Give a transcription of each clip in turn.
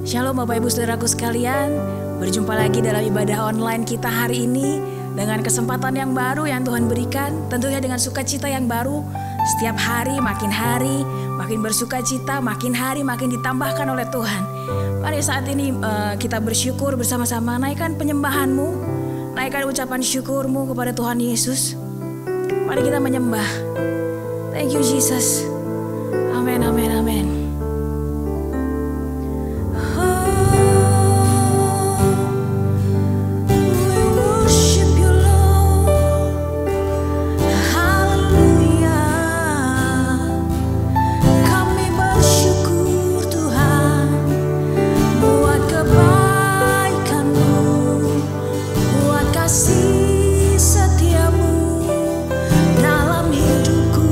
Shalom Bapak Ibu Saudaraku sekalian, berjumpa lagi dalam ibadah online kita hari ini dengan kesempatan yang baru yang Tuhan berikan, tentunya dengan sukacita yang baru. Setiap hari, makin bersukacita, makin hari makin ditambahkan oleh Tuhan. Mari saat ini kita bersyukur bersama-sama, naikkan penyembahanmu, naikkan ucapan syukurmu kepada Tuhan Yesus. Mari kita menyembah. Thank you Jesus. Amin, amin, amin. Kasih setiamu dalam hidupku.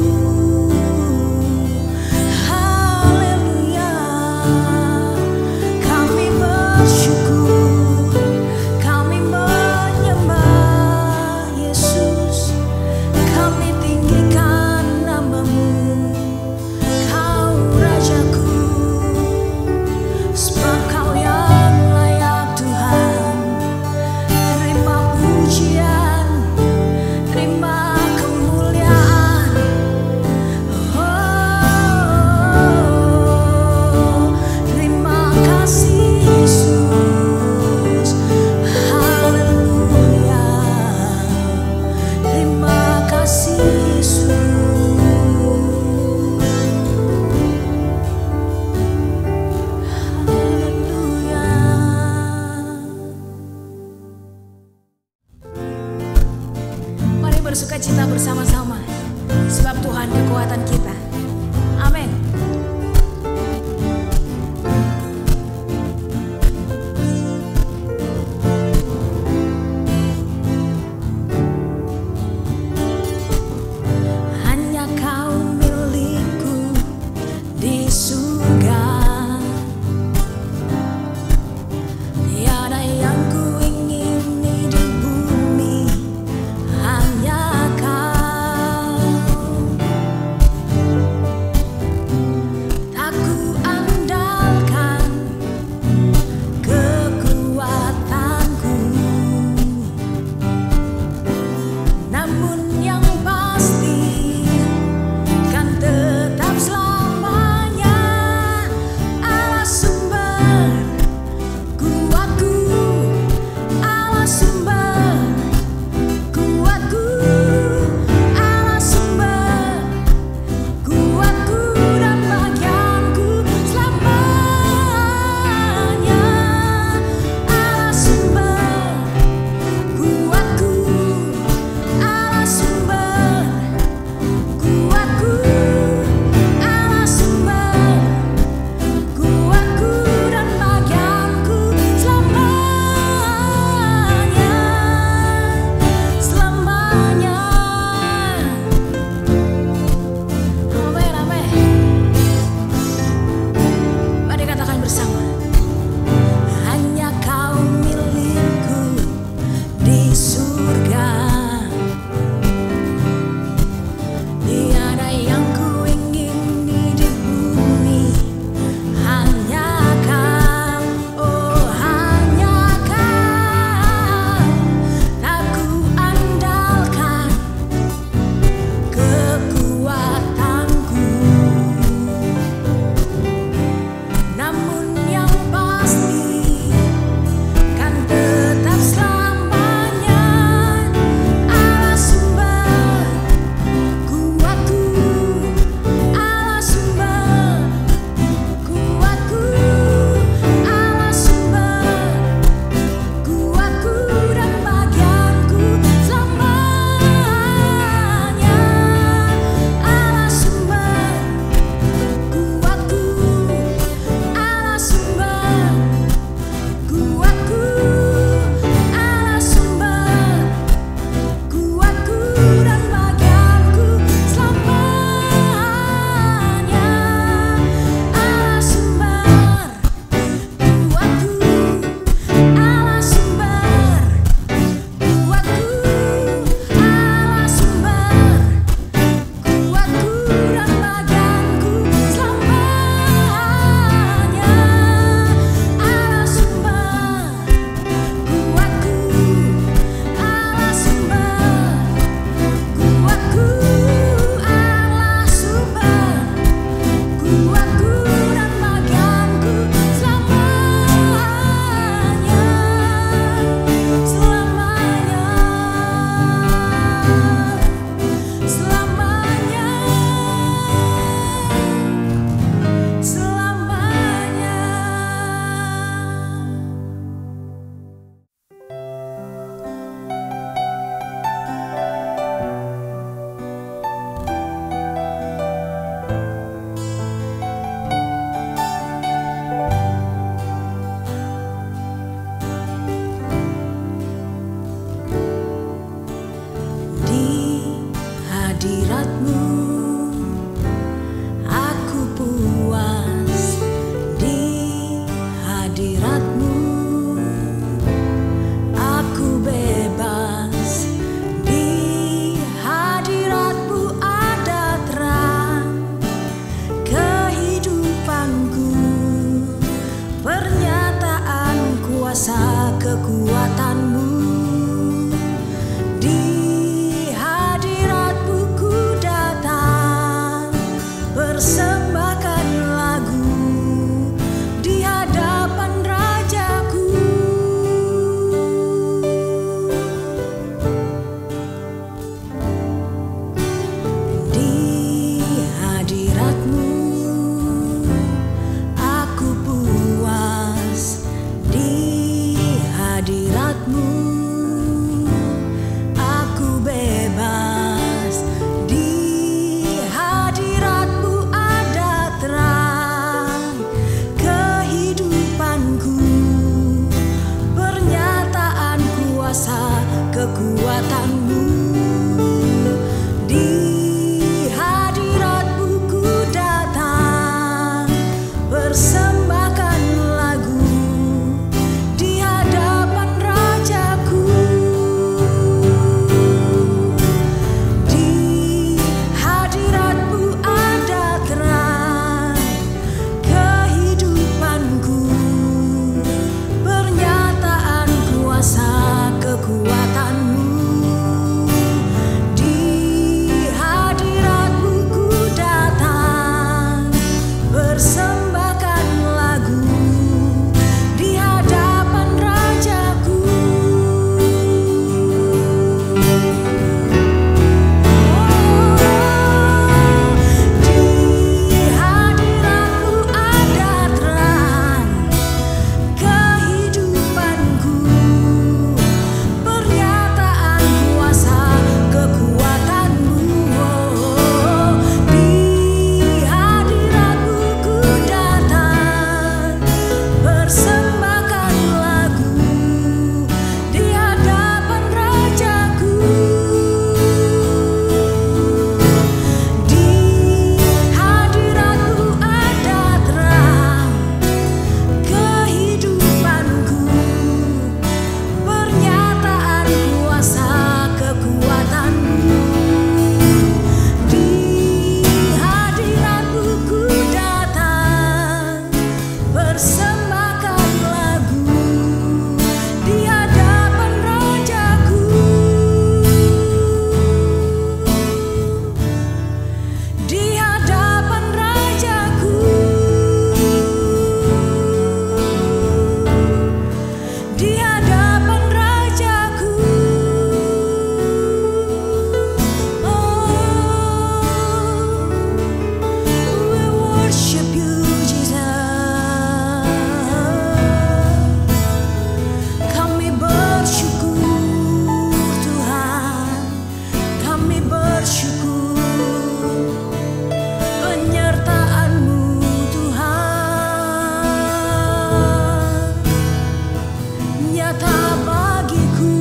kekuatan-Mu. Di hadirat-Mu ku datang, persembahkan lagu di hadapan Rajaku. Di hadirat-Mu aku puas, di hadirat-Mu aku bebas, di hadirat-Mu ada terang kehidupanku, pernyataan kuasa kekuatan-Mu. Di hadirat-Mu ku datang, persembahkan lagu di hadapan Rajaku. Di hadirat-Mu ada terang kehidupanku, pernyataan kuasa kekuatan-Mu. Di hadirat-Mu ku datang, persembahkan lagu di hadapan Rajaku. Di hadirat-Mu ada terang kehidupanku, pernyataan kuasa kekuatan-Mu. Di hadirat-Mu ku datang, persembahkan lagu di hadapan Rajaku. Di hadirat-Mu ada terang kehidupanku, pernyataan kuasa kekuatan-Mu. Di hadirat-Mu ku datang, persembahkan lagu di hadapan Rajaku. Di hadapan Rajaku. Di hadapan Rajaku. We worship You, Jesus. Kami bersyukur Tuhan, kami bersyukur penyertaan-Mu Tuhan, nyata bagiku.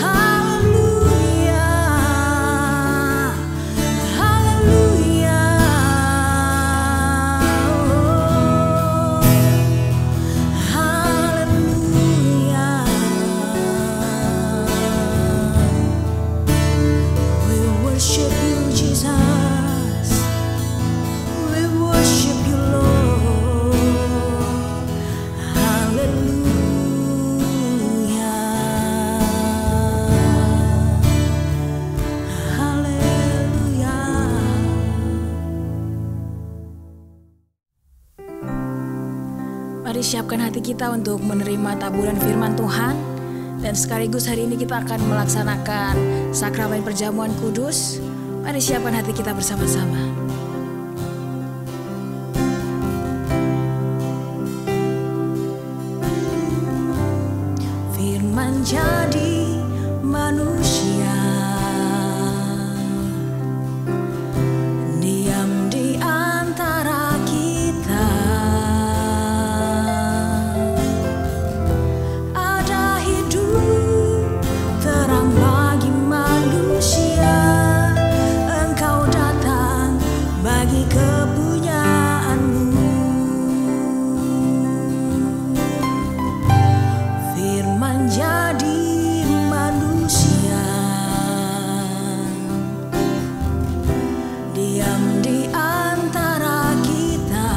Haleluya, haleluya, haleluya. We worship You, Jesus. We worship You, Lord. Haleluya, haleluya. Mari siapkan hati kita untuk menerima taburan firman Tuhan. Dan sekaligus hari ini kita akan melaksanakan sakramen perjamuan kudus. Mari siapkan hati kita bersama-sama. Firman jadi manusia, diam di antara kita. Ada hidup terang bagi manusia, Engkau datang bagi kepunyaanmu. Firman jadi manusia, diam di antara kita.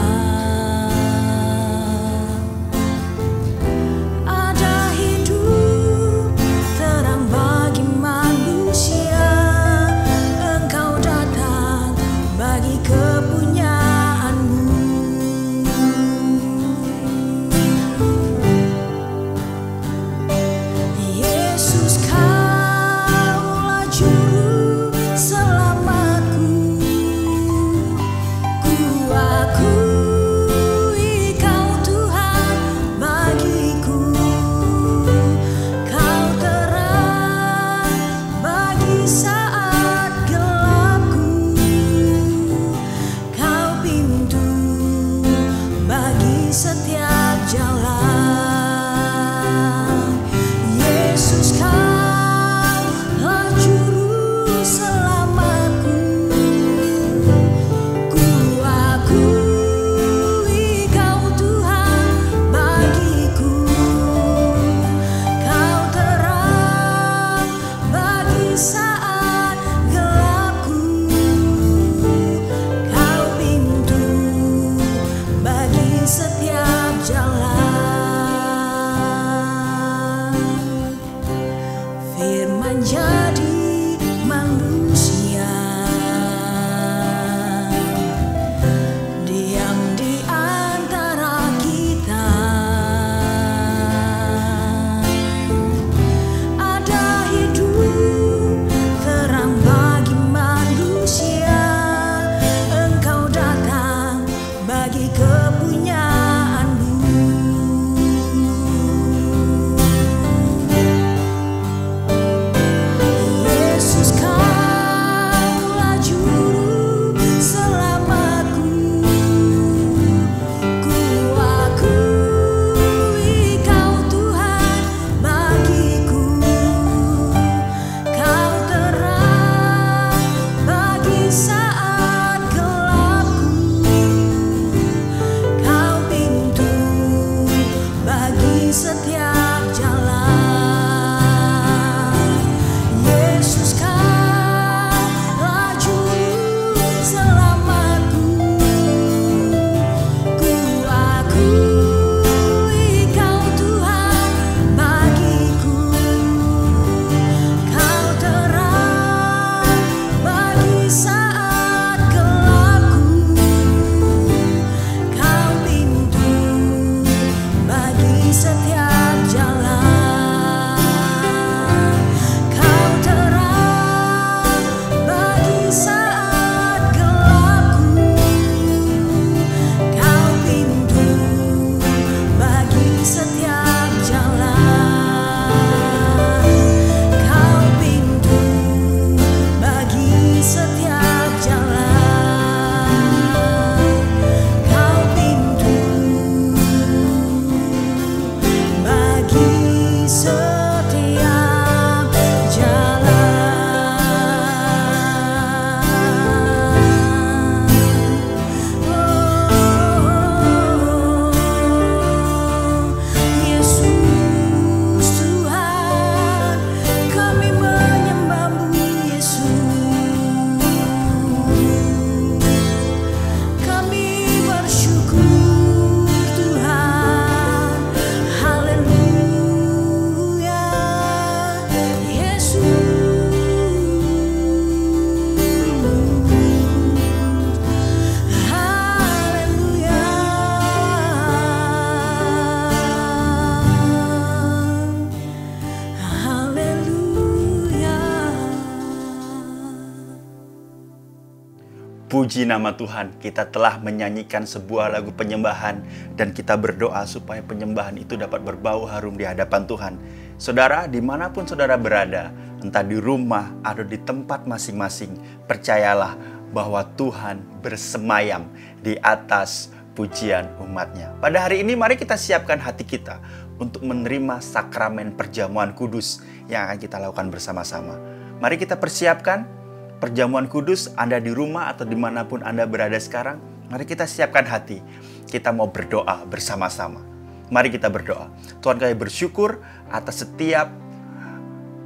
Puji nama Tuhan, kita telah menyanyikan sebuah lagu penyembahan dan kita berdoa supaya penyembahan itu dapat berbau harum di hadapan Tuhan. Saudara, dimanapun saudara berada, entah di rumah atau di tempat masing-masing, percayalah bahwa Tuhan bersemayam di atas pujian umatnya. Pada hari ini mari kita siapkan hati kita untuk menerima sakramen perjamuan kudus yang akan kita lakukan bersama-sama. Mari kita persiapkan perjamuan kudus. Anda di rumah atau dimanapun Anda berada sekarang, mari kita siapkan hati. Kita mau berdoa bersama-sama. Mari kita berdoa. Tuhan, kami bersyukur atas setiap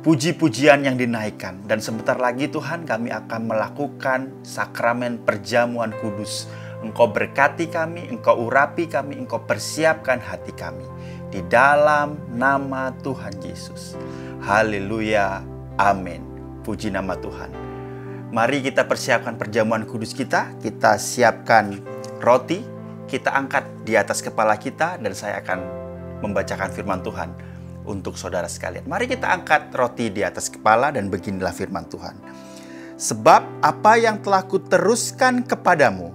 puji-pujian yang dinaikkan. Dan sebentar lagi Tuhan, kami akan melakukan sakramen perjamuan kudus. Engkau berkati kami, Engkau urapi kami, Engkau persiapkan hati kami. Di dalam nama Tuhan Yesus. Haleluya. Amin. Puji nama Tuhan. Mari kita persiapkan perjamuan kudus kita. Kita siapkan roti. Kita angkat di atas kepala kita. Dan saya akan membacakan firman Tuhan untuk saudara sekalian. Mari kita angkat roti di atas kepala dan beginilah firman Tuhan. Sebab apa yang telah kuteruskan kepadamu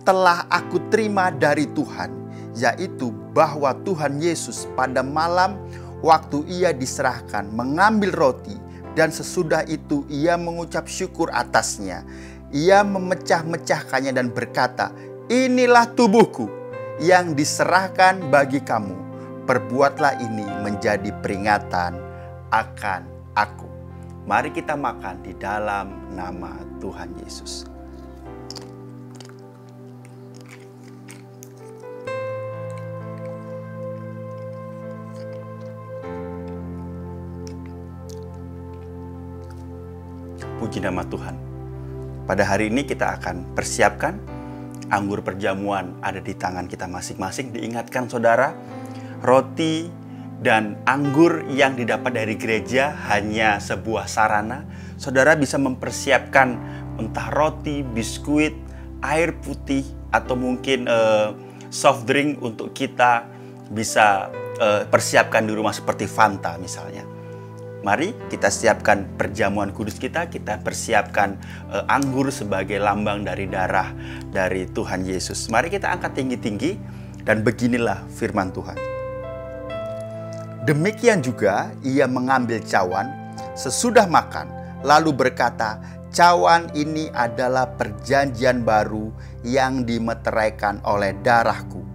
telah aku terima dari Tuhan, yaitu bahwa Tuhan Yesus pada malam waktu ia diserahkan mengambil roti, dan sesudah itu ia mengucap syukur atasnya. Ia memecah-mecahkannya dan berkata, inilah tubuhku yang diserahkan bagi kamu. Perbuatlah ini menjadi peringatan akan aku. Mari kita makan di dalam nama Tuhan Yesus. Puji nama Tuhan. Pada hari ini kita akan persiapkan anggur perjamuan ada di tangan kita masing-masing. Diingatkan saudara, roti dan anggur yang didapat dari gereja hanya sebuah sarana. Saudara bisa mempersiapkan entah roti, biskuit, air putih, atau mungkin soft drink untuk kita bisa persiapkan di rumah seperti Fanta misalnya. Mari kita siapkan perjamuan kudus kita persiapkan anggur sebagai lambang dari darah dari Tuhan Yesus. Mari kita angkat tinggi-tinggi dan beginilah firman Tuhan. Demikian juga ia mengambil cawan sesudah makan, lalu berkata, cawan ini adalah perjanjian baru yang dimeteraikan oleh darahku.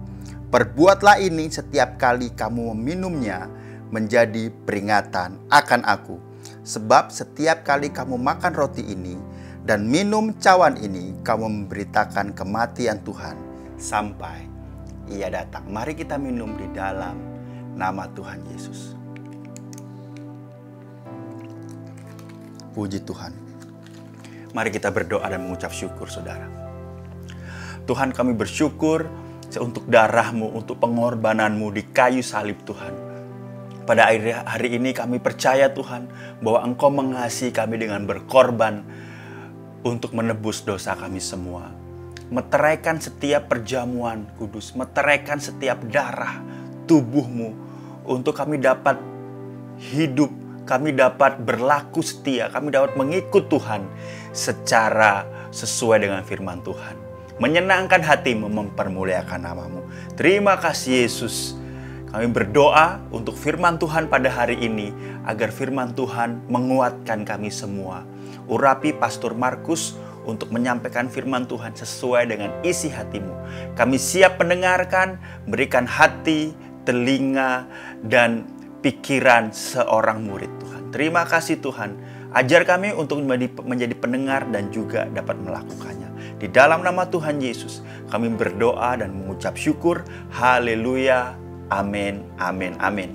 Perbuatlah ini setiap kali kamu meminumnya menjadi peringatan akan aku. Sebab setiap kali kamu makan roti ini dan minum cawan ini, kamu memberitakan kematian Tuhan sampai ia datang. Mari kita minum di dalam nama Tuhan Yesus. Puji Tuhan. Mari kita berdoa dan mengucap syukur saudara. Tuhan, kami bersyukur untuk darah-Mu, untuk pengorbanan-Mu di kayu salib Tuhan. Pada hari ini kami percaya Tuhan bahwa Engkau mengasihi kami dengan berkorban untuk menebus dosa kami semua. Meteraikan setiap perjamuan kudus, meteraikan setiap darah tubuh-Mu untuk kami dapat hidup, kami dapat berlaku setia, kami dapat mengikut Tuhan secara sesuai dengan firman Tuhan. Menyenangkan hati-Mu, mempermuliakan nama-Mu. Terima kasih Yesus. Kami berdoa untuk firman Tuhan pada hari ini, agar firman Tuhan menguatkan kami semua. Urapi Pastor Markus untuk menyampaikan firman Tuhan sesuai dengan isi hati-Mu. Kami siap mendengarkan, berikan hati, telinga, dan pikiran seorang murid Tuhan. Terima kasih Tuhan. Ajar kami untuk menjadi pendengar dan juga dapat melakukannya. Di dalam nama Tuhan Yesus, kami berdoa dan mengucap syukur. Haleluya. Amin, amin, amin.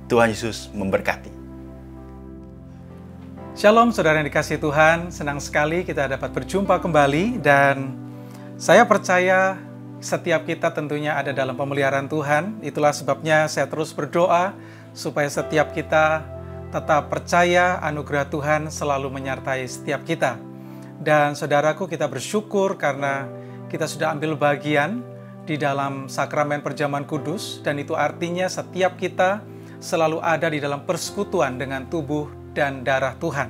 Tuhan Yesus memberkati. Shalom saudara yang dikasihi Tuhan, senang sekali kita dapat berjumpa kembali dan saya percaya setiap kita tentunya ada dalam pemeliharaan Tuhan. Itulah sebabnya saya terus berdoa supaya setiap kita tetap percaya anugerah Tuhan selalu menyertai setiap kita. Dan saudaraku, kita bersyukur karena kita sudah ambil bagian di dalam sakramen perjamuan kudus, dan itu artinya setiap kita selalu ada di dalam persekutuan dengan tubuh dan darah Tuhan.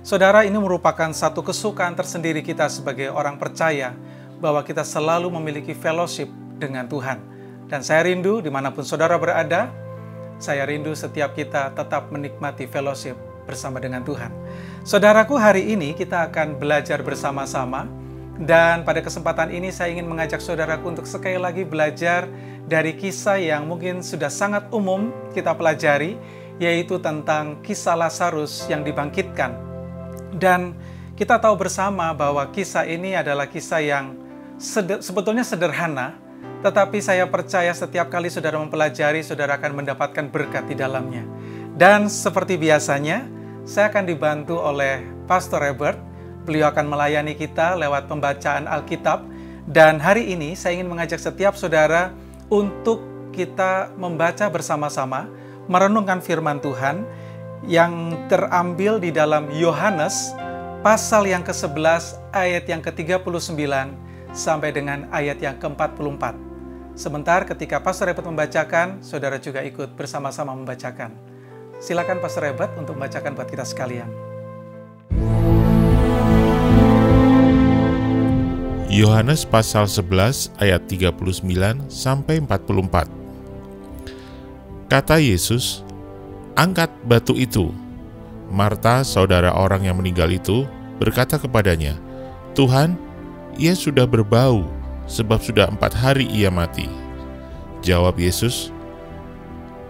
Saudara, ini merupakan satu kesukaan tersendiri kita sebagai orang percaya, bahwa kita selalu memiliki fellowship dengan Tuhan. Dan saya rindu dimanapun saudara berada, saya rindu setiap kita tetap menikmati fellowship bersama dengan Tuhan. Saudaraku, hari ini kita akan belajar bersama-sama. Dan pada kesempatan ini saya ingin mengajak saudaraku untuk sekali lagi belajar dari kisah yang mungkin sudah sangat umum kita pelajari, yaitu tentang kisah Lazarus yang dibangkitkan. Dan kita tahu bersama bahwa kisah ini adalah kisah yang sebetulnya sederhana, tetapi saya percaya setiap kali saudara mempelajari, saudara akan mendapatkan berkat di dalamnya. Dan seperti biasanya, saya akan dibantu oleh Pastor Robert. Beliau akan melayani kita lewat pembacaan Alkitab. Dan hari ini saya ingin mengajak setiap saudara untuk kita membaca bersama-sama, merenungkan firman Tuhan yang terambil di dalam Yohanes pasal yang ke-11 ayat yang ke-39 sampai dengan ayat yang ke-44. Sebentar ketika Pastor Robert membacakan, saudara juga ikut bersama-sama membacakan. Silakan Pastor Robert untuk membacakan buat kita sekalian. Yohanes pasal 11 ayat 39 sampai 44. Kata Yesus, "Angkat batu itu." Marta, saudara orang yang meninggal itu, berkata kepadanya, "Tuhan, ia sudah berbau, sebab sudah 4 hari ia mati." Jawab Yesus,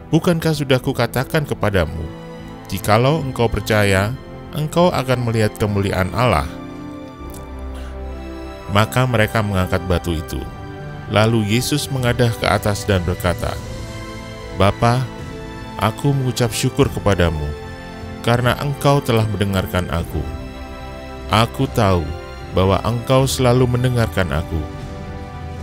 "Bukankah sudah kukatakan kepadamu, jikalau engkau percaya, engkau akan melihat kemuliaan Allah?" Maka mereka mengangkat batu itu. Lalu Yesus mengadah ke atas dan berkata, "Bapa, aku mengucap syukur kepadamu, karena engkau telah mendengarkan aku. Aku tahu bahwa engkau selalu mendengarkan aku.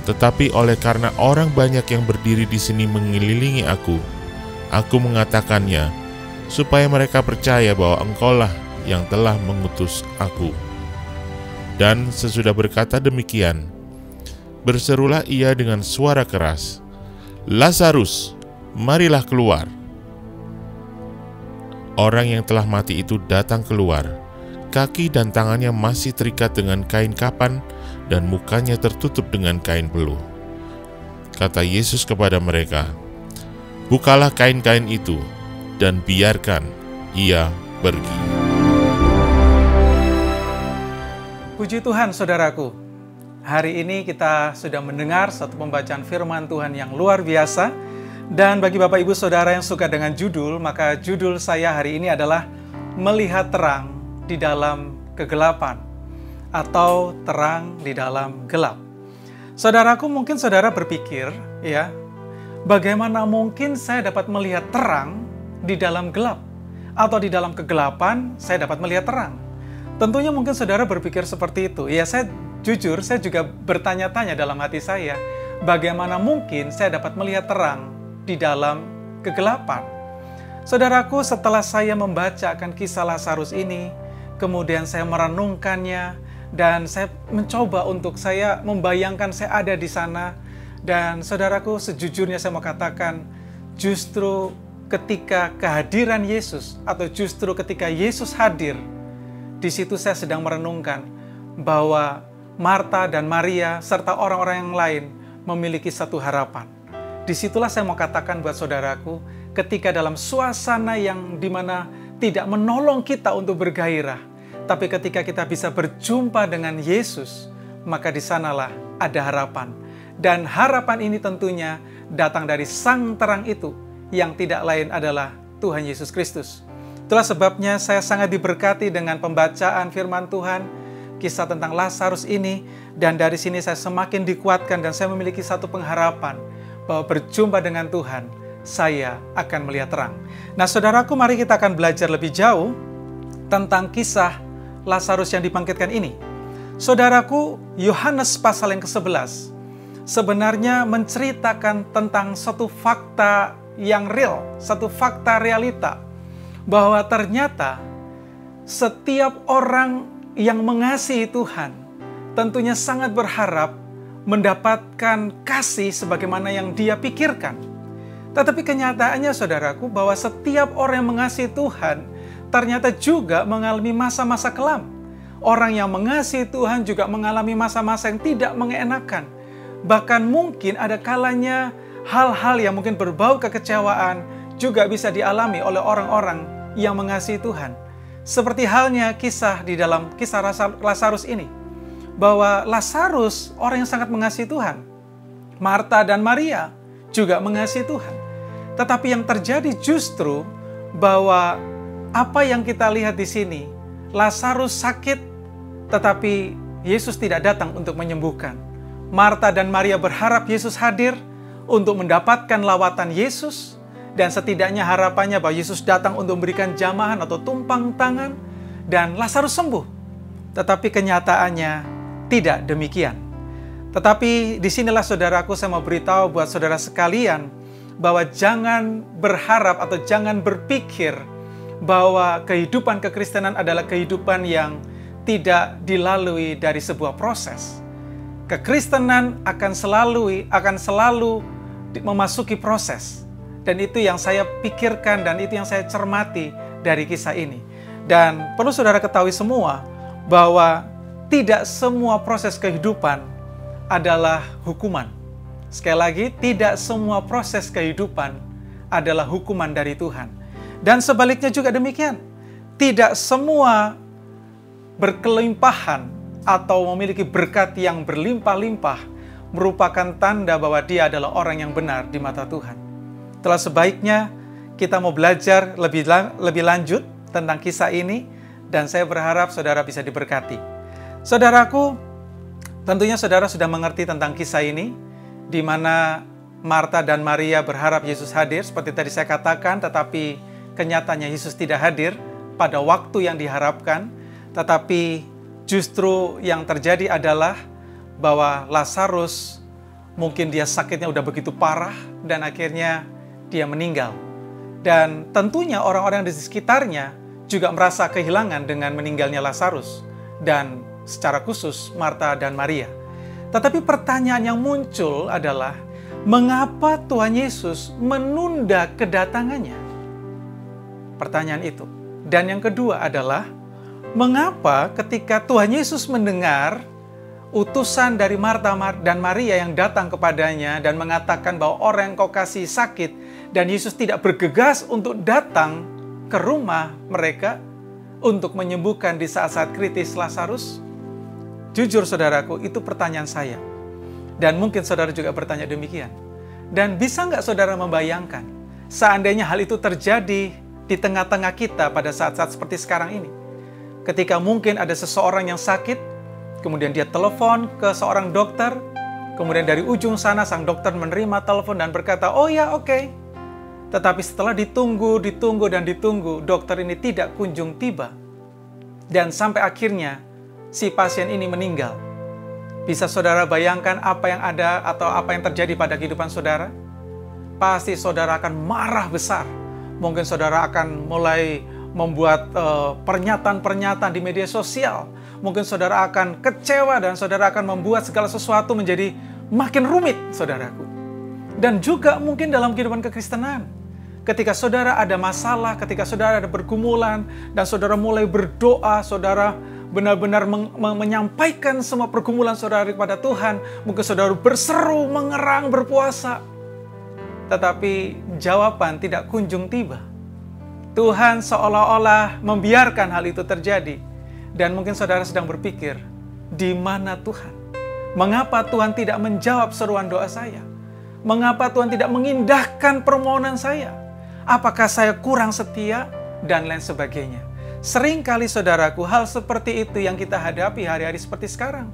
Tetapi oleh karena orang banyak yang berdiri di sini mengelilingi aku mengatakannya, supaya mereka percaya bahwa engkaulah yang telah mengutus aku." Dan sesudah berkata demikian, berserulah ia dengan suara keras, "Lazarus, marilah keluar." Orang yang telah mati itu datang keluar. Kaki dan tangannya masih terikat dengan kain kapan, dan mukanya tertutup dengan kain peluh. Kata Yesus kepada mereka, "Bukalah kain-kain itu, dan biarkan ia pergi." Puji Tuhan, saudaraku. Hari ini kita sudah mendengar satu pembacaan firman Tuhan yang luar biasa. Dan bagi Bapak Ibu Saudara yang suka dengan judul, maka judul saya hari ini adalah Melihat Terang di Dalam Kegelapan, atau Terang di Dalam Gelap. Saudaraku, mungkin saudara berpikir, ya, bagaimana mungkin saya dapat melihat terang di dalam gelap? Atau di dalam kegelapan saya dapat melihat terang? Tentunya mungkin saudara berpikir seperti itu. Ya, saya jujur, saya juga bertanya-tanya dalam hati saya, bagaimana mungkin saya dapat melihat terang di dalam kegelapan? Saudaraku, setelah saya membaca akan kisah Lazarus ini, kemudian saya merenungkannya, dan saya mencoba untuk saya membayangkan saya ada di sana. Dan saudaraku, sejujurnya saya mau katakan, justru ketika kehadiran Yesus, atau justru ketika Yesus hadir, di situ saya sedang merenungkan bahwa Marta dan Maria serta orang-orang yang lain memiliki satu harapan. Disitulah saya mau katakan buat saudaraku, ketika dalam suasana yang dimana tidak menolong kita untuk bergairah, tapi ketika kita bisa berjumpa dengan Yesus, maka di sanalah ada harapan. Dan harapan ini tentunya datang dari Sang Terang itu, yang tidak lain adalah Tuhan Yesus Kristus. Itulah sebabnya saya sangat diberkati dengan pembacaan firman Tuhan, kisah tentang Lazarus ini, dan dari sini saya semakin dikuatkan dan saya memiliki satu pengharapan bahwa berjumpa dengan Tuhan, saya akan melihat terang. Nah, saudaraku, mari kita akan belajar lebih jauh tentang kisah Lazarus yang dibangkitkan ini. Saudaraku, Yohanes pasal yang ke-11 sebenarnya menceritakan tentang satu fakta yang real, satu fakta realita, bahwa ternyata setiap orang yang mengasihi Tuhan tentunya sangat berharap mendapatkan kasih sebagaimana yang dia pikirkan. Tetapi kenyataannya, saudaraku, bahwa setiap orang yang mengasihi Tuhan ternyata juga mengalami masa-masa kelam. Orang yang mengasihi Tuhan juga mengalami masa-masa yang tidak mengenakan. Bahkan mungkin ada kalanya hal-hal yang mungkin berbau kekecewaan juga bisa dialami oleh orang-orang yang mengasihi Tuhan. Seperti halnya kisah di dalam kisah Lazarus ini. Bahwa Lazarus orang yang sangat mengasihi Tuhan. Marta dan Maria juga mengasihi Tuhan. Tetapi yang terjadi justru bahwa apa yang kita lihat di sini, Lazarus sakit, tetapi Yesus tidak datang untuk menyembuhkan. Marta dan Maria berharap Yesus hadir untuk mendapatkan lawatan Yesus, dan setidaknya harapannya bahwa Yesus datang untuk memberikan jamahan atau tumpang tangan, dan Lazarus sembuh. Tetapi kenyataannya tidak demikian. Tetapi disinilah saudaraku, saya mau beritahu buat saudara sekalian, bahwa jangan berharap atau jangan berpikir bahwa kehidupan kekristenan adalah kehidupan yang tidak dilalui dari sebuah proses. Kekristenan akan selalu memasuki proses. Dan itu yang saya pikirkan dan itu yang saya cermati dari kisah ini. Dan perlu saudara ketahui semua bahwa tidak semua proses kehidupan adalah hukuman. Sekali lagi, tidak semua proses kehidupan adalah hukuman dari Tuhan. Dan sebaliknya juga demikian. Tidak semua berkelimpahan atau memiliki berkat yang berlimpah-limpah merupakan tanda bahwa dia adalah orang yang benar di mata Tuhan. Telah sebaiknya kita mau belajar lebih lanjut tentang kisah ini, dan saya berharap saudara bisa diberkati. Saudaraku, tentunya saudara sudah mengerti tentang kisah ini, di mana Marta dan Maria berharap Yesus hadir, seperti tadi saya katakan, tetapi kenyataannya Yesus tidak hadir pada waktu yang diharapkan. Tetapi justru yang terjadi adalah bahwa Lazarus mungkin dia sakitnya udah begitu parah dan akhirnya dia meninggal. Dan tentunya orang-orang di sekitarnya juga merasa kehilangan dengan meninggalnya Lazarus, dan secara khusus Marta dan Maria. Tetapi pertanyaan yang muncul adalah, mengapa Tuhan Yesus menunda kedatangannya? Pertanyaan itu. Dan yang kedua adalah, mengapa ketika Tuhan Yesus mendengar utusan dari Marta dan Maria yang datang kepadanya dan mengatakan bahwa orang yang kau kasih sakit, dan Yesus tidak bergegas untuk datang ke rumah mereka untuk menyembuhkan di saat-saat kritis Lazarus? Jujur saudaraku, itu pertanyaan saya. Dan mungkin saudara juga bertanya demikian. Dan bisa nggak saudara membayangkan, seandainya hal itu terjadi di tengah-tengah kita pada saat-saat seperti sekarang ini. Ketika mungkin ada seseorang yang sakit, kemudian dia telepon ke seorang dokter, kemudian dari ujung sana sang dokter menerima telepon dan berkata, oh ya oke. Tetapi setelah ditunggu, dokter ini tidak kunjung tiba. Dan sampai akhirnya si pasien ini meninggal. Bisa saudara bayangkan apa yang ada atau apa yang terjadi pada kehidupan saudara? Pasti saudara akan marah besar. Mungkin saudara akan mulai membuat pernyataan-pernyataan di media sosial. Mungkin saudara akan kecewa dan saudara akan membuat segala sesuatu menjadi makin rumit, saudaraku. Dan juga mungkin dalam kehidupan kekristenan. Ketika saudara ada masalah, ketika saudara ada pergumulan, dan saudara mulai berdoa, saudara benar-benar menyampaikan semua pergumulan saudara kepada Tuhan. Mungkin saudara berseru, mengerang, berpuasa. Tetapi jawaban tidak kunjung tiba. Tuhan seolah-olah membiarkan hal itu terjadi. Dan mungkin saudara sedang berpikir, di mana Tuhan? Mengapa Tuhan tidak menjawab seruan doa saya? Mengapa Tuhan tidak mengindahkan permohonan saya? Apakah saya kurang setia? Dan lain sebagainya. Seringkali saudaraku, hal seperti itu yang kita hadapi hari-hari seperti sekarang.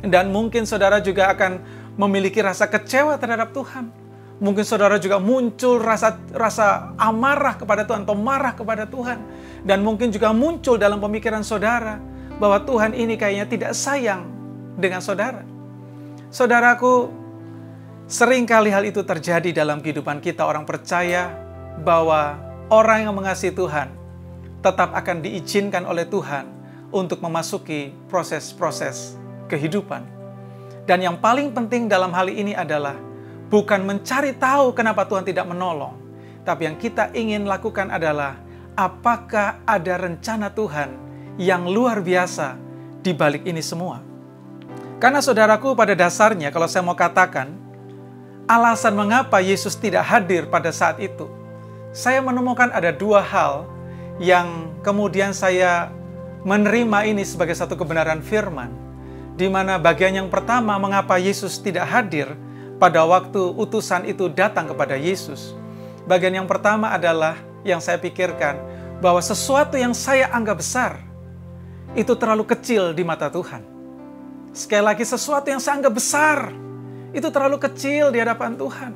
Dan mungkin saudara juga akan memiliki rasa kecewa terhadap Tuhan. Mungkin saudara juga muncul rasa amarah kepada Tuhan atau marah kepada Tuhan. Dan mungkin juga muncul dalam pemikiran saudara bahwa Tuhan ini kayaknya tidak sayang dengan saudara. Saudaraku, seringkali hal itu terjadi dalam kehidupan kita orang percaya, bahwa orang yang mengasihi Tuhan tetap akan diizinkan oleh Tuhan untuk memasuki proses-proses kehidupan. Dan yang paling penting dalam hal ini adalah bukan mencari tahu kenapa Tuhan tidak menolong, tapi yang kita ingin lakukan adalah apakah ada rencana Tuhan yang luar biasa di balik ini semua? Karena saudaraku, pada dasarnya kalau saya mau katakan, alasan mengapa Yesus tidak hadir pada saat itu, saya menemukan ada dua hal yang kemudian saya menerima ini sebagai satu kebenaran firman, di mana bagian yang pertama mengapa Yesus tidak hadir pada waktu utusan itu datang kepada Yesus. Bagian yang pertama adalah yang saya pikirkan, bahwa sesuatu yang saya anggap besar, itu terlalu kecil di mata Tuhan. Sekali lagi, sesuatu yang saya anggap besar, itu terlalu kecil di hadapan Tuhan.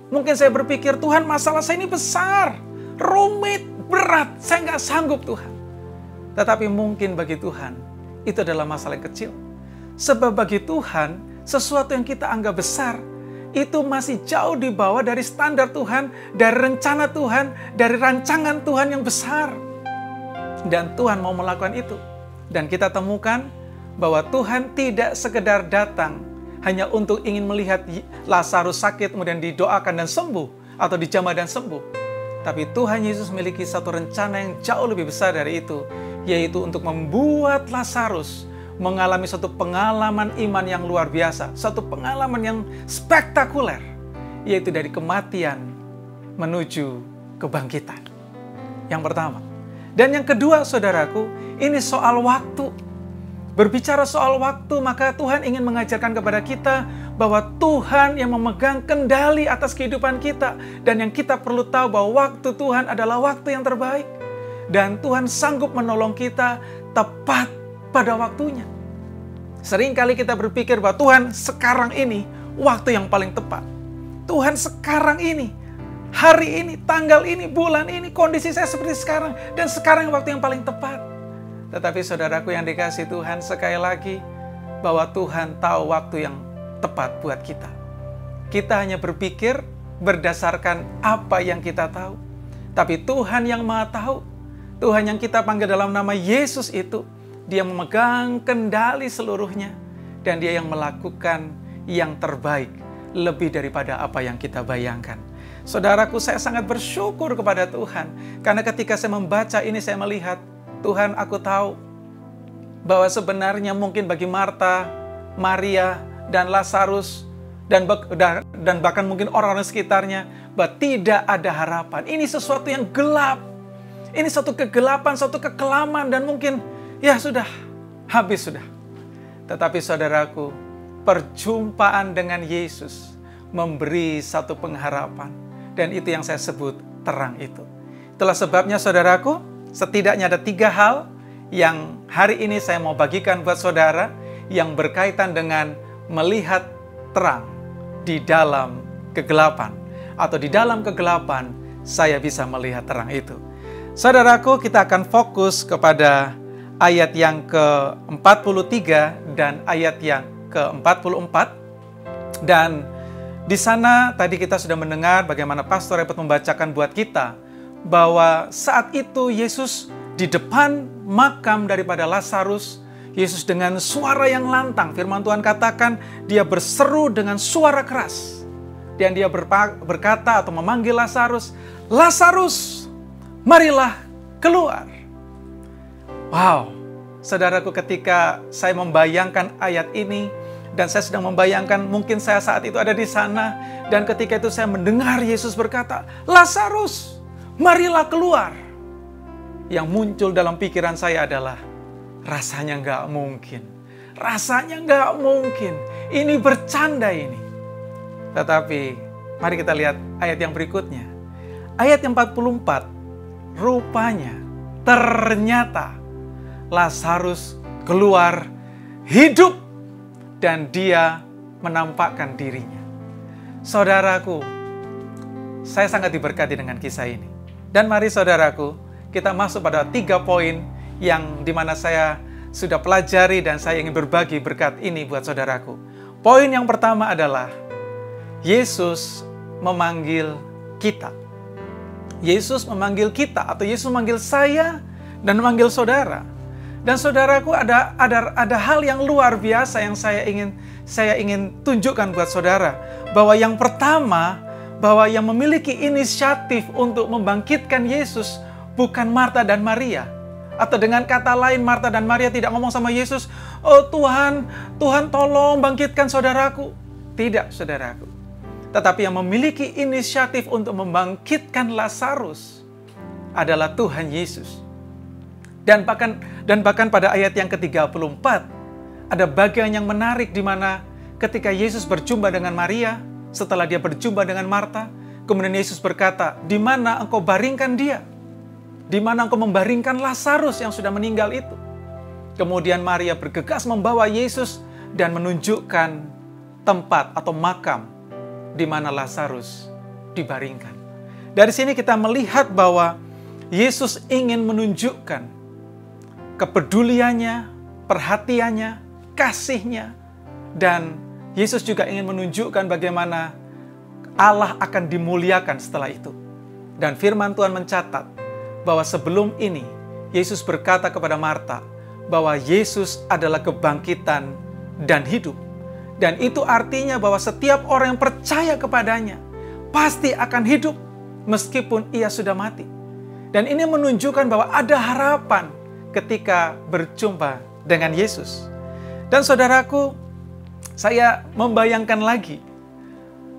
Mungkin saya berpikir, Tuhan, masalah saya ini besar, rumit, berat, saya nggak sanggup Tuhan. Tetapi mungkin bagi Tuhan, itu adalah masalah yang kecil. Sebab bagi Tuhan, sesuatu yang kita anggap besar, itu masih jauh di bawah dari standar Tuhan, dari rencana Tuhan, dari rancangan Tuhan yang besar. Dan Tuhan mau melakukan itu. Dan kita temukan bahwa Tuhan tidak sekedar datang hanya untuk ingin melihat Lazarus sakit, kemudian didoakan dan sembuh, atau dijamah dan sembuh. Tapi Tuhan Yesus memiliki satu rencana yang jauh lebih besar dari itu, yaitu untuk membuat Lazarus mengalami satu pengalaman iman yang luar biasa, satu pengalaman yang spektakuler, yaitu dari kematian menuju kebangkitan. Yang pertama. Dan yang kedua, saudaraku, ini soal waktu. Berbicara soal waktu, maka Tuhan ingin mengajarkan kepada kita bahwa Tuhan yang memegang kendali atas kehidupan kita, dan yang kita perlu tahu bahwa waktu Tuhan adalah waktu yang terbaik, dan Tuhan sanggup menolong kita tepat pada waktunya. Seringkali kita berpikir bahwa Tuhan sekarang ini waktu yang paling tepat. Tuhan sekarang ini, hari ini, tanggal ini, bulan ini, kondisi saya seperti sekarang, dan sekarang waktu yang paling tepat. Tetapi saudaraku yang dikasihi Tuhan, sekali lagi, bahwa Tuhan tahu waktu yang tepat buat kita. Kita hanya berpikir berdasarkan apa yang kita tahu. Tapi Tuhan yang Maha Tahu, Tuhan yang kita panggil dalam nama Yesus itu, Dia memegang kendali seluruhnya, dan Dia yang melakukan yang terbaik lebih daripada apa yang kita bayangkan. Saudaraku, saya sangat bersyukur kepada Tuhan, karena ketika saya membaca ini, saya melihat, Tuhan, aku tahu bahwa sebenarnya mungkin bagi Marta, Maria, dan Lazarus, dan bahkan mungkin orang-orang sekitarnya, bahwa tidak ada harapan. Ini sesuatu yang gelap. Ini suatu kegelapan, suatu kekelaman, dan mungkin, ya sudah, habis sudah. Tetapi saudaraku, perjumpaan dengan Yesus memberi satu pengharapan. Dan itu yang saya sebut terang itu. Itulah sebabnya saudaraku, setidaknya ada 3 hal yang hari ini saya mau bagikan buat saudara, yang berkaitan dengan melihat terang di dalam kegelapan. Atau di dalam kegelapan, saya bisa melihat terang itu. Saudaraku, kita akan fokus kepada ayat yang ke-43 dan ayat yang ke-44. Dan di sana tadi kita sudah mendengar bagaimana Pastor Repot membacakan buat kita, bahwa saat itu Yesus di depan makam daripada Lazarus, Yesus dengan suara yang lantang, firman Tuhan katakan, Dia berseru dengan suara keras. Dan Dia berkata atau memanggil Lazarus, Lazarus, marilah keluar. Wow, saudaraku, ketika saya membayangkan ayat ini, dan saya sedang membayangkan mungkin saya saat itu ada di sana, dan ketika itu saya mendengar Yesus berkata, Lazarus, marilah keluar. Yang muncul dalam pikiran saya adalah, rasanya nggak mungkin. Rasanya nggak mungkin. Ini bercanda ini. Tetapi, mari kita lihat ayat yang berikutnya. Ayat yang 44, rupanya, ternyata, Lazarus keluar hidup dan dia menampakkan dirinya. Saudaraku, saya sangat diberkati dengan kisah ini. Dan mari saudaraku, kita masuk pada 3 poin yang dimana saya sudah pelajari dan saya ingin berbagi berkat ini buat saudaraku. Poin yang pertama adalah Yesus memanggil kita. Yesus memanggil kita, atau Yesus memanggil saya dan memanggil saudara. Dan saudaraku, ada hal yang luar biasa yang saya ingin tunjukkan buat saudara, bahwa yang pertama, bahwa yang memiliki inisiatif untuk membangkitkan Yesus bukan Marta dan Maria. Atau dengan kata lain, Marta dan Maria tidak ngomong sama Yesus, "Oh Tuhan, Tuhan tolong bangkitkan saudaraku." Tidak, saudaraku. Tetapi yang memiliki inisiatif untuk membangkitkan Lazarus adalah Tuhan Yesus. Dan bahkan pada ayat yang ke-34, ada bagian yang menarik di mana ketika Yesus berjumpa dengan Maria, setelah dia berjumpa dengan Marta, kemudian Yesus berkata, "Di mana engkau baringkan dia? Di mana engkau membaringkan Lazarus yang sudah meninggal itu?" Kemudian Maria bergegas membawa Yesus dan menunjukkan tempat atau makam di mana Lazarus dibaringkan. Dari sini kita melihat bahwa Yesus ingin menunjukkan kepeduliannya, perhatiannya, kasihnya, dan Yesus juga ingin menunjukkan bagaimana Allah akan dimuliakan setelah itu. Dan firman Tuhan mencatat bahwa sebelum ini Yesus berkata kepada Marta bahwa Yesus adalah kebangkitan dan hidup. Dan itu artinya bahwa setiap orang yang percaya kepadanya pasti akan hidup meskipun ia sudah mati. Dan ini menunjukkan bahwa ada harapan ketika berjumpa dengan Yesus. Dan saudaraku, saya membayangkan lagi.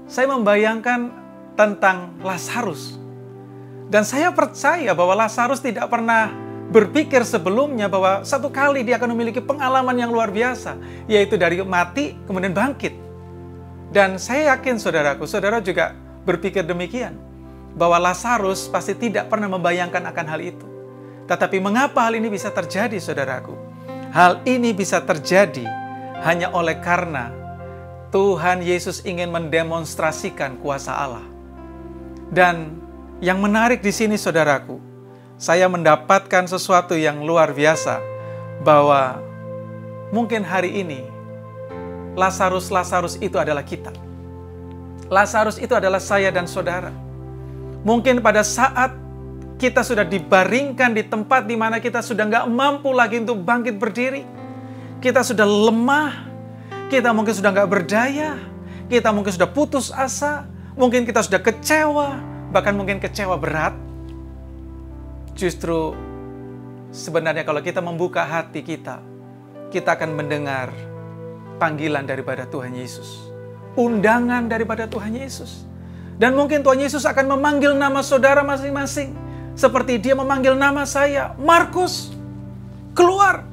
Saya membayangkan tentang Lazarus. Dan saya percaya bahwa Lazarus tidak pernah berpikir sebelumnya bahwa satu kali dia akan memiliki pengalaman yang luar biasa, yaitu dari mati kemudian bangkit. Dan saya yakin saudaraku, saudara juga berpikir demikian, bahwa Lazarus pasti tidak pernah membayangkan akan hal itu. Tetapi mengapa hal ini bisa terjadi, saudaraku? Hal ini bisa terjadi hanya oleh karena Tuhan Yesus ingin mendemonstrasikan kuasa Allah. Dan yang menarik di sini, saudaraku, saya mendapatkan sesuatu yang luar biasa, bahwa mungkin hari ini Lazarus itu adalah kita. Lazarus itu adalah saya dan saudara. Mungkin pada saat kita sudah dibaringkan di tempat di mana kita sudah nggak mampu lagi untuk bangkit berdiri, kita sudah lemah, kita mungkin sudah nggak berdaya, kita mungkin sudah putus asa, mungkin kita sudah kecewa, bahkan mungkin kecewa berat. Justru sebenarnya kalau kita membuka hati kita akan mendengar panggilan daripada Tuhan Yesus, undangan daripada Tuhan Yesus. Dan mungkin Tuhan Yesus akan memanggil nama saudara masing-masing, seperti dia memanggil nama saya, Markus, keluar.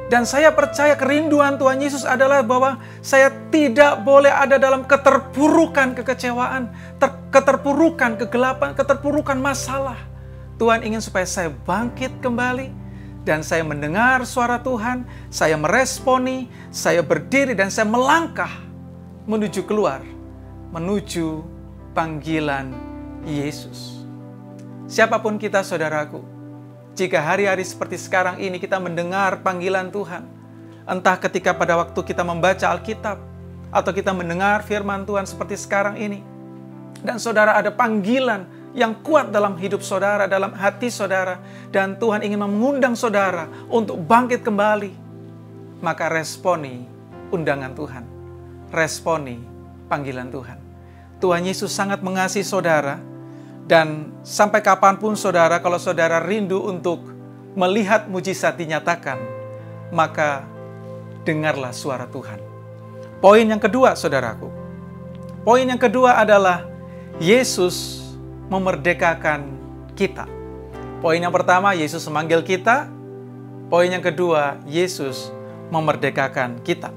Dan saya percaya kerinduan Tuhan Yesus adalah bahwa saya tidak boleh ada dalam keterpurukan kekecewaan, keterpurukan kegelapan, keterpurukan masalah. Tuhan ingin supaya saya bangkit kembali, dan saya mendengar suara Tuhan, saya meresponi, saya berdiri, dan saya melangkah menuju keluar, menuju panggilan Yesus. Siapapun kita, saudaraku, jika hari-hari seperti sekarang ini kita mendengar panggilan Tuhan, entah ketika pada waktu kita membaca Alkitab, atau kita mendengar firman Tuhan seperti sekarang ini, dan saudara ada panggilan yang kuat dalam hidup saudara, dalam hati saudara, dan Tuhan ingin mengundang saudara untuk bangkit kembali, maka responi undangan Tuhan, responi panggilan Tuhan. Tuhan Yesus sangat mengasihi saudara, dan sampai kapanpun saudara, kalau saudara rindu untuk melihat mujizat dinyatakan, maka dengarlah suara Tuhan. Poin yang kedua, saudaraku. Poin yang kedua adalah Yesus memerdekakan kita. Poin yang pertama, Yesus memanggil kita. Poin yang kedua, Yesus memerdekakan kita.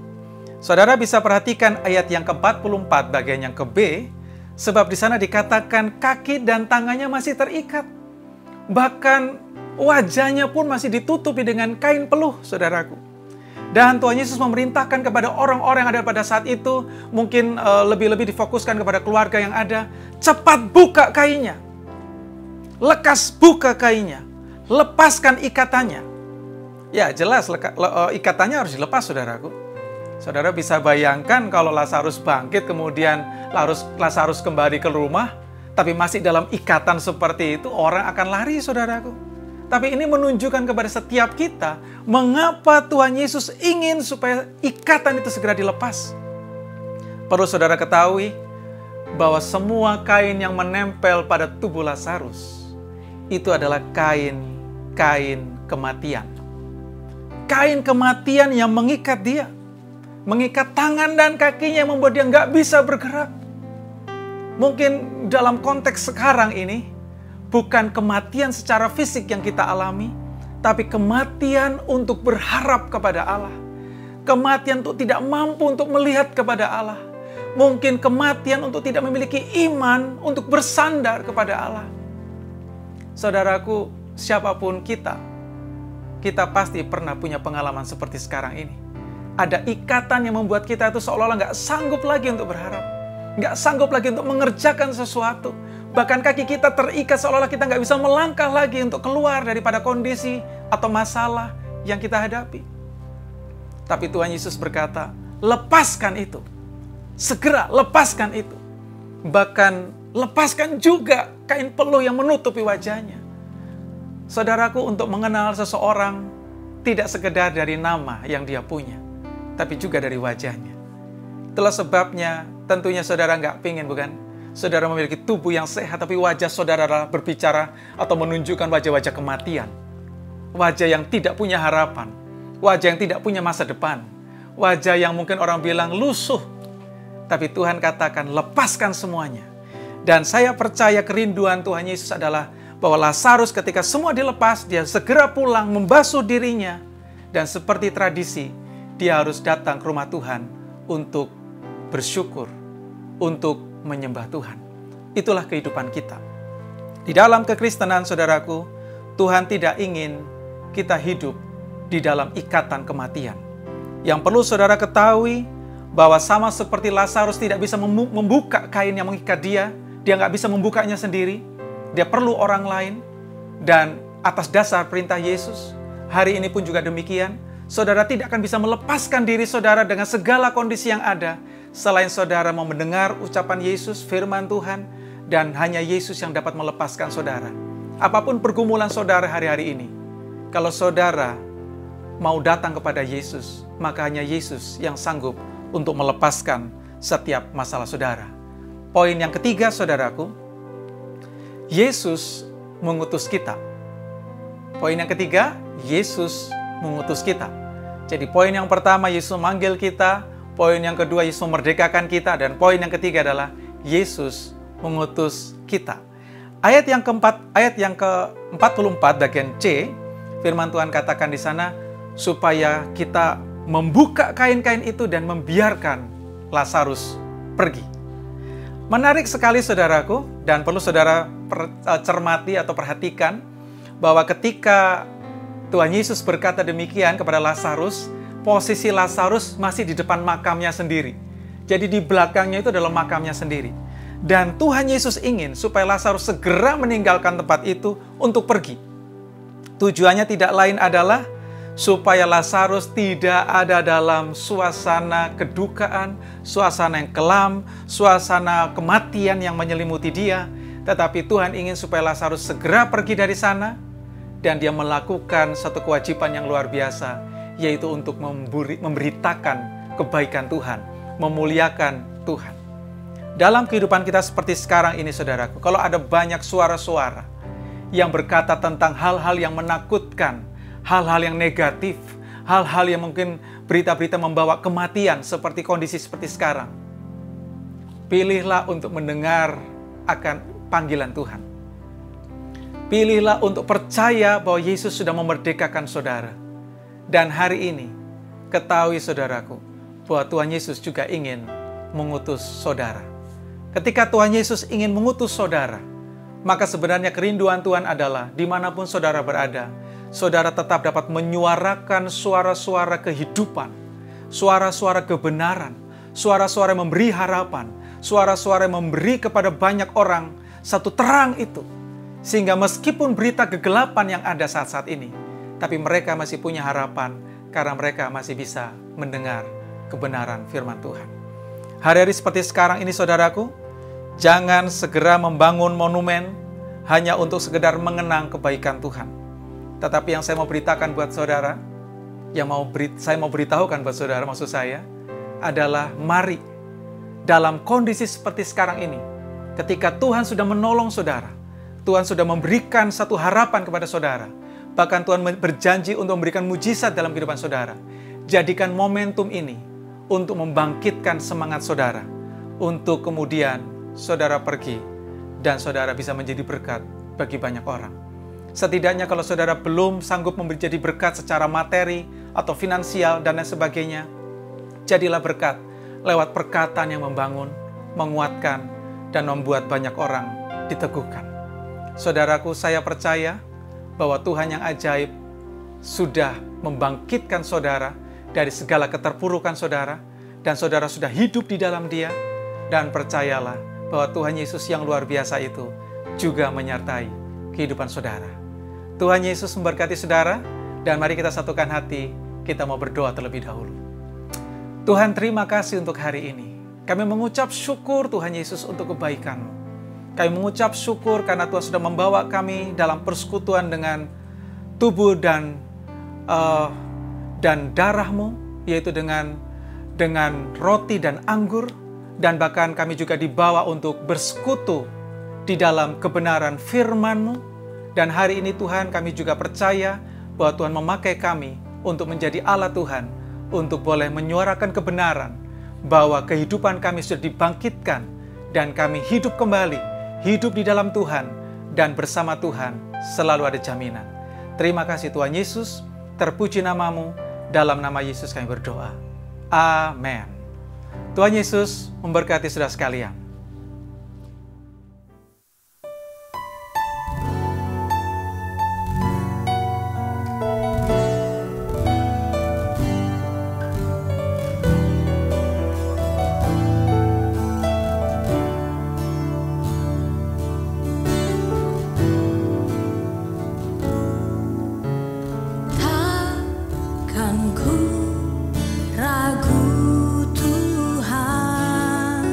Saudara bisa perhatikan ayat yang ke-44 bagian yang ke-B, sebab di sana dikatakan kaki dan tangannya masih terikat. Bahkan wajahnya pun masih ditutupi dengan kain peluh, saudaraku. Dan Tuhan Yesus memerintahkan kepada orang-orang yang ada pada saat itu, mungkin lebih-lebih difokuskan kepada keluarga yang ada, cepat buka kainnya. Lekas buka kainnya. Lepaskan ikatannya. Ya jelas ikatannya harus dilepas, saudaraku. Saudara bisa bayangkan kalau Lazarus bangkit, kemudian Lazarus kembali ke rumah, tapi masih dalam ikatan seperti itu, orang akan lari, saudaraku. Tapi ini menunjukkan kepada setiap kita, mengapa Tuhan Yesus ingin supaya ikatan itu segera dilepas. Perlu saudara ketahui, bahwa semua kain yang menempel pada tubuh Lazarus, itu adalah kain kematian. Kain kematian yang mengikat dia, mengikat tangan dan kakinya, yang membuat dia nggak bisa bergerak. Mungkin dalam konteks sekarang ini, bukan kematian secara fisik yang kita alami, tapi kematian untuk berharap kepada Allah. Kematian untuk tidak mampu untuk melihat kepada Allah. Mungkin kematian untuk tidak memiliki iman untuk bersandar kepada Allah. Saudaraku, siapapun kita pasti pernah punya pengalaman seperti sekarang ini. Ada ikatan yang membuat kita itu seolah-olah nggak sanggup lagi untuk berharap. Nggak sanggup lagi untuk mengerjakan sesuatu. Bahkan kaki kita terikat seolah-olah kita nggak bisa melangkah lagi untuk keluar daripada kondisi atau masalah yang kita hadapi. Tapi Tuhan Yesus berkata, lepaskan itu. Segera lepaskan itu. Bahkan lepaskan juga kain peluh yang menutupi wajahnya. Saudaraku, untuk mengenal seseorang tidak sekedar dari nama yang dia punya, tapi juga dari wajahnya. Itulah sebabnya tentunya saudara nggak pingin, bukan? Saudara memiliki tubuh yang sehat, tapi wajah saudara berbicara atau menunjukkan wajah-wajah kematian. Wajah yang tidak punya harapan. Wajah yang tidak punya masa depan. Wajah yang mungkin orang bilang lusuh. Tapi Tuhan katakan, lepaskan semuanya. Dan saya percaya kerinduan Tuhan Yesus adalah bahwa Lazarus ketika semua dilepas, dia segera pulang membasuh dirinya. Dan seperti tradisi, dia harus datang ke rumah Tuhan untuk bersyukur, untuk menyembah Tuhan. Itulah kehidupan kita. Di dalam kekristenan, saudaraku, Tuhan tidak ingin kita hidup di dalam ikatan kematian. Yang perlu saudara ketahui, bahwa sama seperti Lazarus tidak bisa membuka kain yang mengikat dia nggak bisa membukanya sendiri, dia perlu orang lain. Dan atas dasar perintah Yesus, hari ini pun juga demikian, saudara tidak akan bisa melepaskan diri saudara dengan segala kondisi yang ada, selain saudara mau mendengar ucapan Yesus, firman Tuhan, dan hanya Yesus yang dapat melepaskan saudara. Apapun pergumulan saudara hari-hari ini, kalau saudara mau datang kepada Yesus, maka hanya Yesus yang sanggup untuk melepaskan setiap masalah saudara. Poin yang ketiga, saudaraku, Yesus mengutus kita. Poin yang ketiga, Yesus mengutus kita. Jadi poin yang pertama, Yesus memanggil kita. Poin yang kedua, Yesus memerdekakan kita. Dan poin yang ketiga adalah Yesus mengutus kita. Ayat yang ke-44 bagian C, firman Tuhan katakan di sana, supaya kita membuka kain-kain itu dan membiarkan Lazarus pergi. Menarik sekali saudaraku, dan perlu saudara cermati atau perhatikan, bahwa ketika Tuhan Yesus berkata demikian kepada Lazarus, posisi Lazarus masih di depan makamnya sendiri. Jadi di belakangnya itu adalah makamnya sendiri. Dan Tuhan Yesus ingin supaya Lazarus segera meninggalkan tempat itu untuk pergi. Tujuannya tidak lain adalah supaya Lazarus tidak ada dalam suasana kedukaan, suasana yang kelam, suasana kematian yang menyelimuti dia. Tetapi Tuhan ingin supaya Lazarus segera pergi dari sana, dan dia melakukan satu kewajiban yang luar biasa, yaitu untuk memberitakan kebaikan Tuhan, memuliakan Tuhan. Dalam kehidupan kita seperti sekarang ini, saudaraku, kalau ada banyak suara-suara yang berkata tentang hal-hal yang menakutkan, hal-hal yang negatif, hal-hal yang mungkin berita-berita membawa kematian seperti kondisi seperti sekarang, pilihlah untuk mendengar akan panggilan Tuhan. Pilihlah untuk percaya bahwa Yesus sudah memerdekakan saudara. Dan hari ini, ketahui saudaraku, bahwa Tuhan Yesus juga ingin mengutus saudara. Ketika Tuhan Yesus ingin mengutus saudara, maka sebenarnya kerinduan Tuhan adalah dimanapun saudara berada, saudara tetap dapat menyuarakan suara-suara kehidupan, suara-suara kebenaran, suara-suara yang memberi harapan, suara-suara yang memberi kepada banyak orang satu terang itu. Sehingga meskipun berita kegelapan yang ada saat-saat ini, tapi mereka masih punya harapan karena mereka masih bisa mendengar kebenaran firman Tuhan. Hari-hari seperti sekarang ini, saudaraku, jangan segera membangun monumen hanya untuk sekedar mengenang kebaikan Tuhan. Tetapi yang saya mau beritakan buat saudara, saya mau beritahukan buat saudara, maksud saya, adalah mari dalam kondisi seperti sekarang ini, ketika Tuhan sudah menolong saudara, Tuhan sudah memberikan satu harapan kepada saudara. Bahkan Tuhan berjanji untuk memberikan mujizat dalam kehidupan saudara. Jadikan momentum ini untuk membangkitkan semangat saudara. Untuk kemudian saudara pergi dan saudara bisa menjadi berkat bagi banyak orang. Setidaknya kalau saudara belum sanggup menjadi berkat secara materi atau finansial dan lain sebagainya, jadilah berkat lewat perkataan yang membangun, menguatkan, dan membuat banyak orang diteguhkan. Saudaraku, saya percaya bahwa Tuhan yang ajaib sudah membangkitkan saudara dari segala keterpurukan saudara, dan saudara sudah hidup di dalam Dia, dan percayalah bahwa Tuhan Yesus yang luar biasa itu juga menyertai kehidupan saudara. Tuhan Yesus memberkati saudara, dan mari kita satukan hati, kita mau berdoa terlebih dahulu. Tuhan, terima kasih untuk hari ini. Kami mengucap syukur Tuhan Yesus untuk kebaikan-Mu. Kami mengucap syukur karena Tuhan sudah membawa kami dalam persekutuan dengan tubuh dan darah-Mu, yaitu dengan roti dan anggur, dan bahkan kami juga dibawa untuk bersekutu di dalam kebenaran firman-Mu. Dan hari ini Tuhan, kami juga percaya bahwa Tuhan memakai kami untuk menjadi alat Tuhan, untuk boleh menyuarakan kebenaran, bahwa kehidupan kami sudah dibangkitkan, dan kami hidup kembali, hidup di dalam Tuhan, dan bersama Tuhan selalu ada jaminan. Terima kasih Tuhan Yesus, terpuji nama-Mu, dalam nama Yesus kami berdoa. Amin. Tuhan Yesus memberkati saudara sekalian. Ragu Tuhan,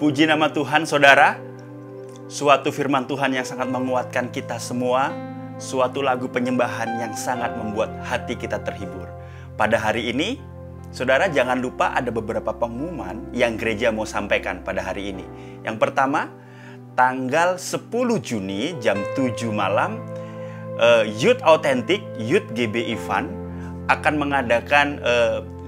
Puji nama Tuhan, saudara. Suatu firman Tuhan yang sangat menguatkan kita semua. Suatu lagu penyembahan yang sangat membuat hati kita terhibur. Pada hari ini, saudara jangan lupa ada beberapa pengumuman yang gereja mau sampaikan pada hari ini. Yang pertama, tanggal 10 Juni jam 7 malam, Youth Authentic, Youth GBI Fund akan mengadakan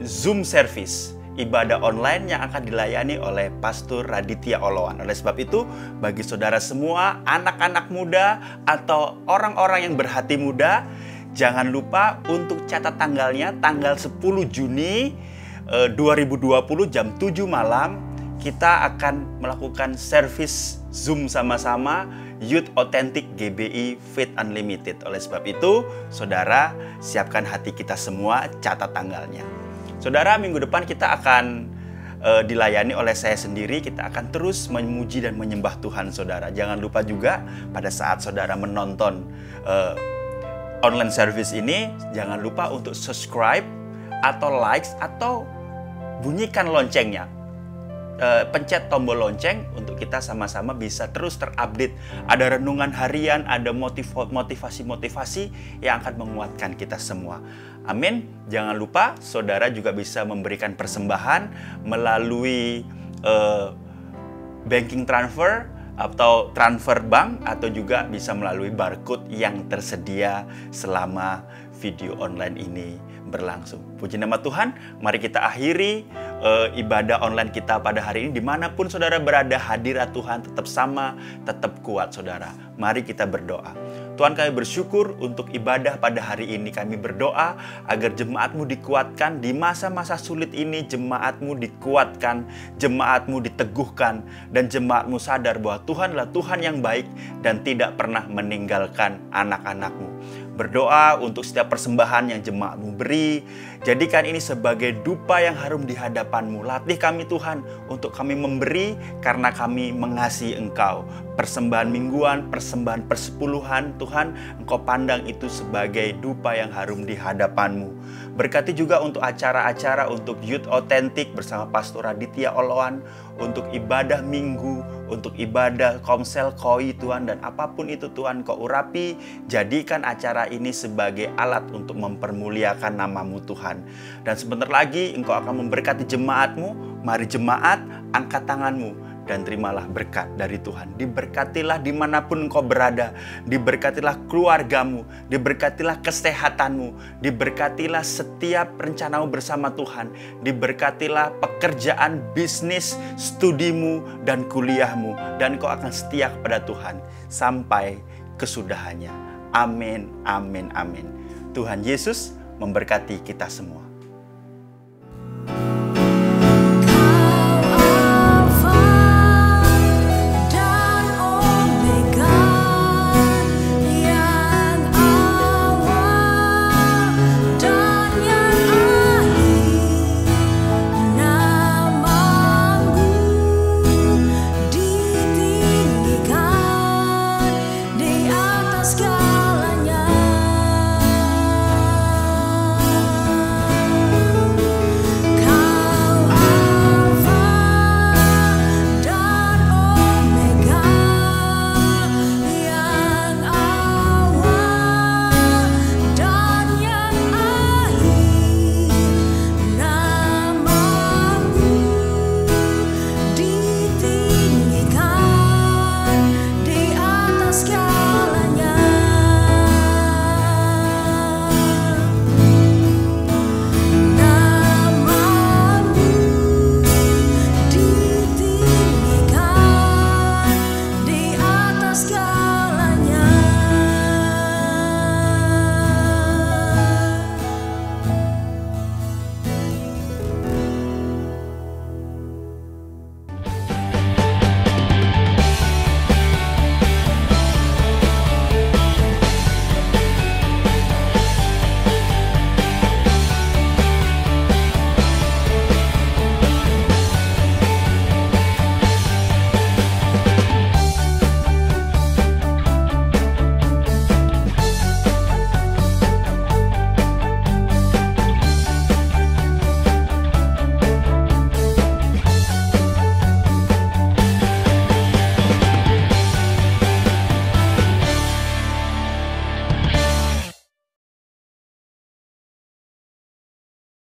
Zoom service, ibadah online yang akan dilayani oleh Pastor Raditya Oloan. Oleh sebab itu, bagi saudara semua, anak-anak muda atau orang-orang yang berhati muda, jangan lupa untuk catat tanggalnya, tanggal 10 Juni 2020 jam 7 malam, kita akan melakukan service Zoom sama-sama Youth Authentic GBI Faith Unlimited. Oleh sebab itu, saudara, siapkan hati kita semua, catat tanggalnya. Saudara, minggu depan kita akan dilayani oleh saya sendiri. Kita akan terus memuji dan menyembah Tuhan, saudara. Jangan lupa juga pada saat saudara menonton online service ini, jangan lupa untuk subscribe atau likes atau bunyikan loncengnya. Pencet tombol lonceng untuk kita sama-sama bisa terus terupdate. Ada renungan harian, ada motivasi-motivasi yang akan menguatkan kita semua. Amin. Jangan lupa saudara juga bisa memberikan persembahan melalui banking transfer atau transfer bank, atau juga bisa melalui barcode yang tersedia selama video online ini berlangsung. Puji nama Tuhan. Mari kita akhiri ibadah online kita pada hari ini. Dimanapun saudara berada, hadirat Tuhan tetap sama, tetap kuat, saudara. Mari kita berdoa. Tuhan, kami bersyukur untuk ibadah pada hari ini. Kami berdoa agar jemaat-Mu dikuatkan di masa-masa sulit ini. Jemaat-Mu dikuatkan, jemaat-Mu diteguhkan, dan jemaat-Mu sadar bahwa Tuhan adalah Tuhan yang baik dan tidak pernah meninggalkan anak-anak-Mu. Berdoa untuk setiap persembahan yang jemaat-Mu beri. Jadikan ini sebagai dupa yang harum di hadapan-Mu. Latih kami Tuhan untuk kami memberi karena kami mengasihi Engkau. Persembahan mingguan, persembahan persepuluhan, Tuhan, Engkau pandang itu sebagai dupa yang harum di hadapan-Mu. Berkati juga untuk acara-acara untuk Youth Authentic bersama Pastor Raditya Oloan, untuk ibadah minggu, untuk ibadah komsel koi Tuhan, dan apapun itu Tuhan Kau urapi. Jadikan acara ini sebagai alat untuk mempermuliakan nama-Mu Tuhan. Dan sebentar lagi Engkau akan memberkati jemaat-Mu. Mari jemaat, angkat tangan-Mu dan terimalah berkat dari Tuhan. Diberkatilah dimanapun engkau berada. Diberkatilah keluargamu. Diberkatilah kesehatanmu. Diberkatilah setiap rencanamu bersama Tuhan. Diberkatilah pekerjaan, bisnis, studimu, dan kuliahmu. Dan engkau akan setia kepada Tuhan sampai kesudahannya. Amin, amin, amin. Tuhan Yesus memberkati kita semua.